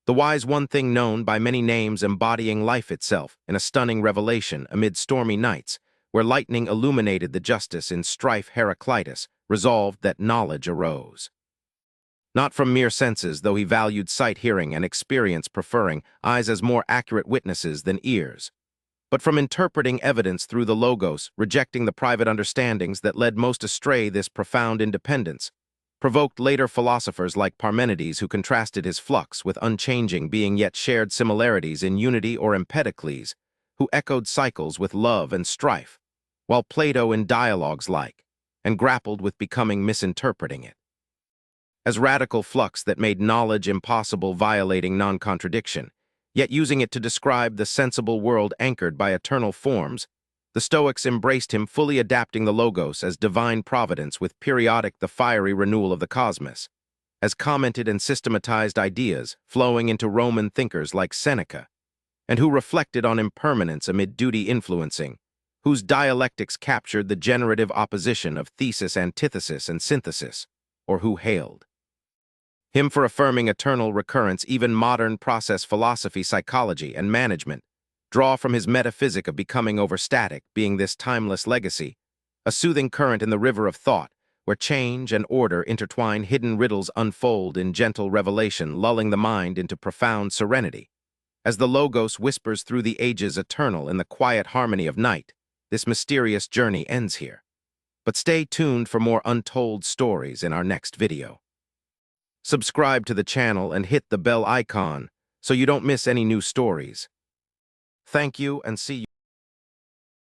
the wise one thing known by many names embodying life itself in a stunning revelation amid stormy nights, where lightning illuminated the justice in strife. Heraclitus resolved that knowledge arose not from mere senses, though he valued sight, hearing, and experience, preferring eyes as more accurate witnesses than ears, but from interpreting evidence through the logos, rejecting the private understandings that led most astray. This profound independence provoked later philosophers like Parmenides, who contrasted his flux with unchanging being yet shared similarities in unity, or Empedocles, who echoed cycles with love and strife, while Plato in dialogues like, and grappled with becoming misinterpreting it as radical flux that made knowledge impossible, violating non-contradiction, yet using it to describe the sensible world anchored by eternal forms. The Stoics embraced him, fully adapting the logos as divine providence with periodic the fiery renewal of the cosmos, as commented and systematized ideas flowing into Roman thinkers like Seneca, and who reflected on impermanence amid duty influencing, whose dialectics captured the generative opposition of thesis, antithesis, and synthesis, or who hailed him for affirming eternal recurrence. Even modern process philosophy, psychology, and management draw from his metaphysic of becoming over static, being this timeless legacy, a soothing current in the river of thought, where change and order intertwine, hidden riddles unfold in gentle revelation, lulling the mind into profound serenity. As the Logos whispers through the ages, eternal in the quiet harmony of night, this mysterious journey ends here. But stay tuned for more untold stories in our next video. Subscribe to the channel and hit the bell icon so you don't miss any new stories. Thank you and see you.